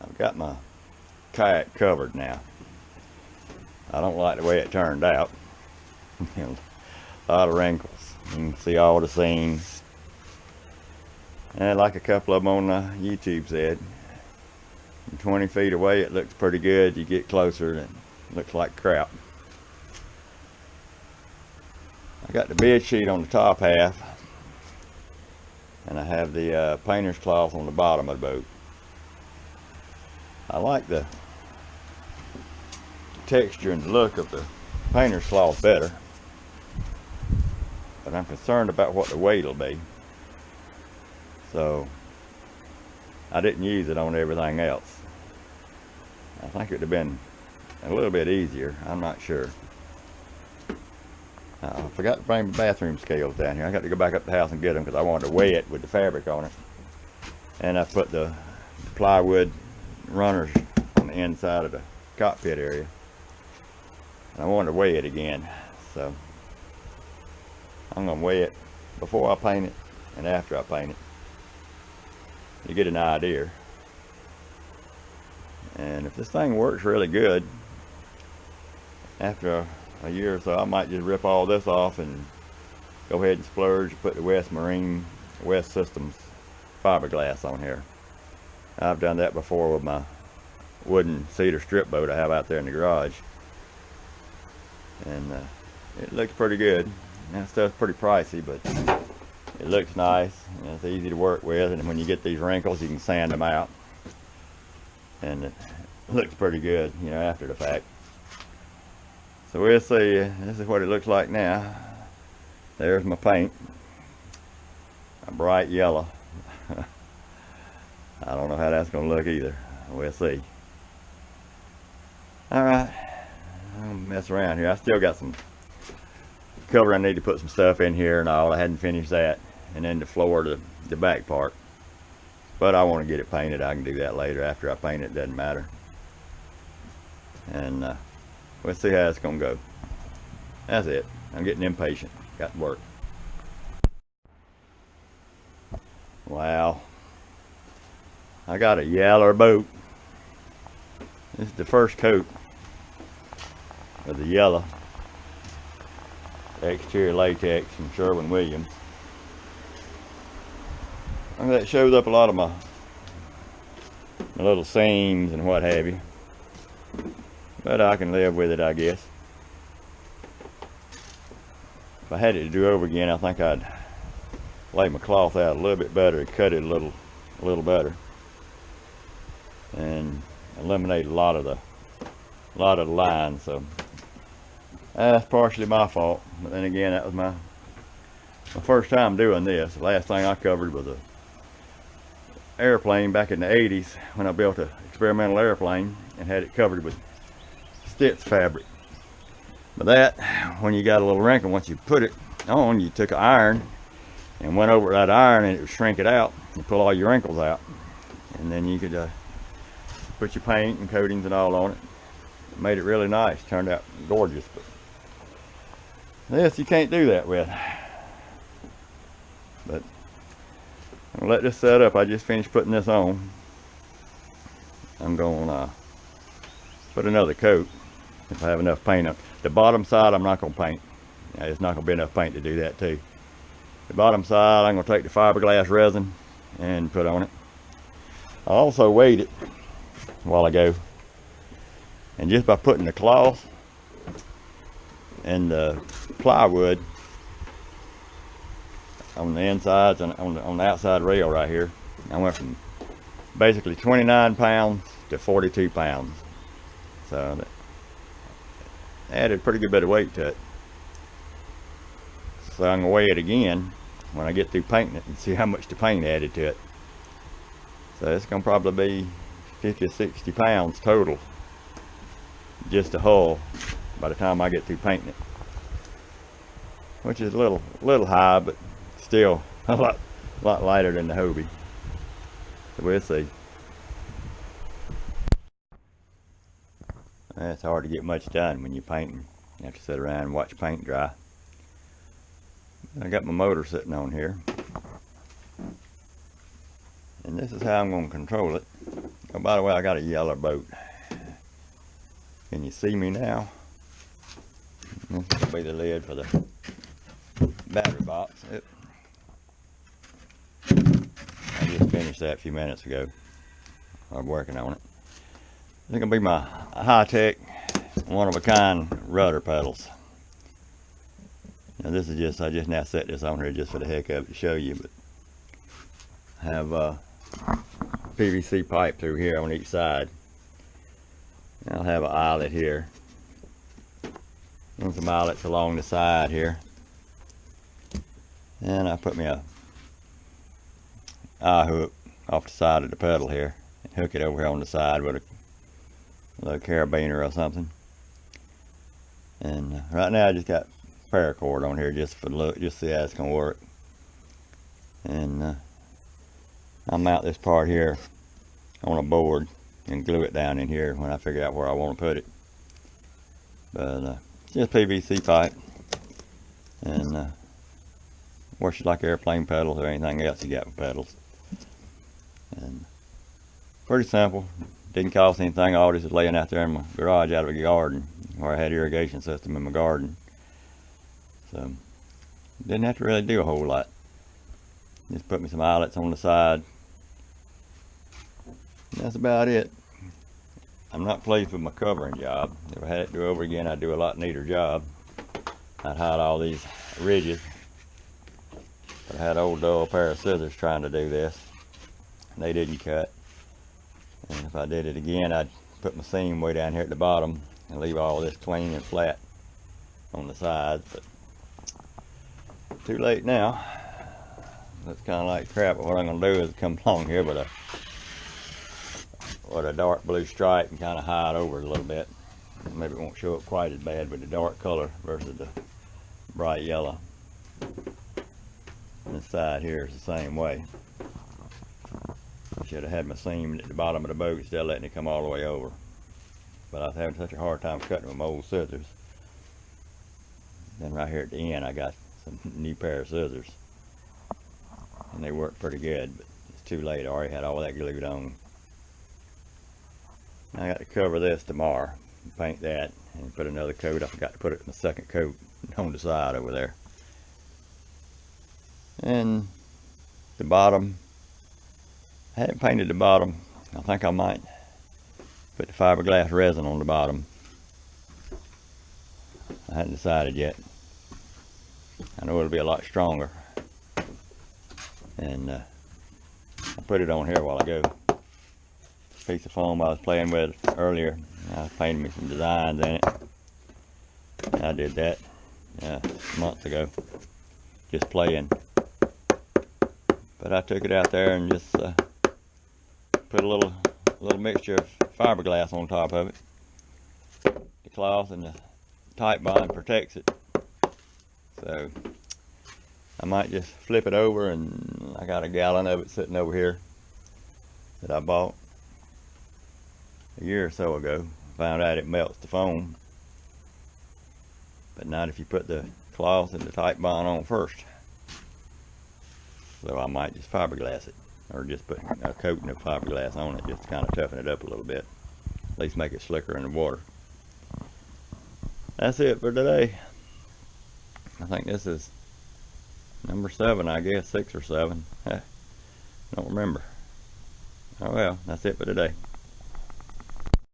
I've got my kayak covered now. I don't like the way it turned out. A lot of wrinkles. You can see all the seams. And like a couple of them on YouTube said, from 20 feet away it looks pretty good. You get closer and it looks like crap. I got the bed sheet on the top half, and I have the painter's cloth on the bottom of the boat. I like the texture and the look of the painter's cloth better, but I'm concerned about what the weight will be, so I didn't use it on everything else. I think it would have been a little bit easier. I'm not sure. I forgot to bring my bathroom scales down here. I got to go back up the house and get them because I wanted to weigh it with the fabric on it. And I put the plywood runners on the inside of the cockpit area. And I wanted to weigh it again. So I'm going to weigh it before I paint it and after I paint it. You get an idea. And if this thing works really good, after a year or so, I might just rip all this off and go ahead and splurge and put the West Systems fiberglass on here. I've done that before with my wooden cedar strip boat I have out there in the garage, and it looks pretty good. That stuff's pretty pricey, but it looks nice and it's easy to work with, and when you get these wrinkles you can sand them out, and it looks pretty good, you know, after the fact. So we'll see. This is what it looks like now. There's my paint, a bright yellow. I don't know how that's going to look either. We'll see. Alright, I'll mess around here. I still got some cover. I need to put some stuff in here and all. I hadn't finished that. And then the floor, the back part. But I want to get it painted. I can do that later after I paint it. It doesn't matter. And we'll see how it's going to go. That's it. I'm getting impatient. Got to work. Wow. I got a yaller boat. This is the first coat of the yellow exterior latex from Sherwin-Williams. That shows up a lot of my little seams and what have you. But I can live with it, I guess. If I had it to do over again, I think I'd lay my cloth out a little bit better and cut it a little better, and eliminate a lot of the lines. So that's partially my fault. But then again, that was my first time doing this. The last thing I covered was a airplane back in the 80s when I built an experimental airplane and had it covered with stitch fabric. But that, when you got a little wrinkle, once you put it on, you took an iron and went over that iron and it would shrink it out and pull all your wrinkles out, and then you could put your paint and coatings and all on it. It made it really nice, turned out gorgeous. But this you can't do that with. But I'm gonna let this set up. I just finished putting this on. I'm gonna put another coat if I have enough paint up. The bottom side I'm not gonna paint. There's not gonna be enough paint to do that too. The bottom side I'm gonna take the fiberglass resin and put on it. I also weighed it a while ago, and just by putting the cloth and the plywood on the insides and on the outside rail right here, I went from basically 29 pounds to 42 pounds. So that added a pretty good bit of weight to it. So I'm gonna weigh it again when I get through painting it and see how much the paint added to it. So it's gonna probably be 50 or 60 pounds total, just the hull, by the time I get through painting it, which is a little high, but still a lot lighter than the Hobie. So we'll see. It's hard to get much done when you're painting. You have to sit around and watch paint dry. I got my motor sitting on here, and this is how I'm going to control it. Oh, by the way, I got a yellow boat. Can you see me now? This will be the lid for the battery box. Yep. I just finished that a few minutes ago. I'm working on it. It's gonna be my high-tech, one-of-a-kind rudder pedals. Now this is just, I just now set this on here just for the heck of it to show you, but I have PVC pipe through here on each side. I'll have an eyelet here and some eyelets along the side here, and I put me a eye hook off the side of the pedal here and hook it over here on the side with a little carabiner or something. And right now I just got paracord on here just for look, just see how it's gonna work. And I'll mount this part here on a board and glue it down in here when I figure out where I want to put it. But just PVC pipe, and works just like airplane pedals or anything else you got with pedals. And pretty simple, didn't cost anything. All this is laying out there in my garage out of a garden where I had irrigation system in my garden. So didn't have to really do a whole lot. Just put me some eyelets on the side. And that's about it. I'm not pleased with my covering job. If I had it to do over again, I'd do a lot neater job. I'd hide all these ridges. But I had an old dull pair of scissors trying to do this. They didn't cut. And if I did it again, I'd put my seam way down here at the bottom and leave all this clean and flat on the sides. But too late now. That's kind of like crap. But what I'm going to do is come along here with a dark blue stripe and kind of hide over it a little bit. Maybe it won't show up quite as bad with the dark color versus the bright yellow. And this side here is the same way. I should have had my seam at the bottom of the boat instead of letting it come all the way over. But I was having such a hard time cutting with my old scissors. Then right here at the end I got some new pair of scissors. And they worked pretty good, but it's too late. I already had all that glued on. I got to cover this tomorrow, paint that, and put another coat. I forgot to put it in the second coat on the side over there. And the bottom, I hadn't painted the bottom. I think I might put the fiberglass resin on the bottom. I hadn't decided yet. I know it'll be a lot stronger. And I put it on here while I go. Piece of foam I was playing with earlier, I painted me some designs in it. I did that months ago, just playing. But I took it out there and just put a little mixture of fiberglass on top of it. The cloth and the tight bond protects it. So I might just flip it over, and I got a gallon of it sitting over here that I bought a year or so ago. Found out it melts the foam, but not if you put the cloth and the tight bond on first. So I might just fiberglass it, or just put a coating of fiberglass on it just to kind of toughen it up a little bit, at least make it slicker in the water. That's it for today. I think this is number 7, I guess, 6 or 7. Don't remember. Oh well, that's it for today.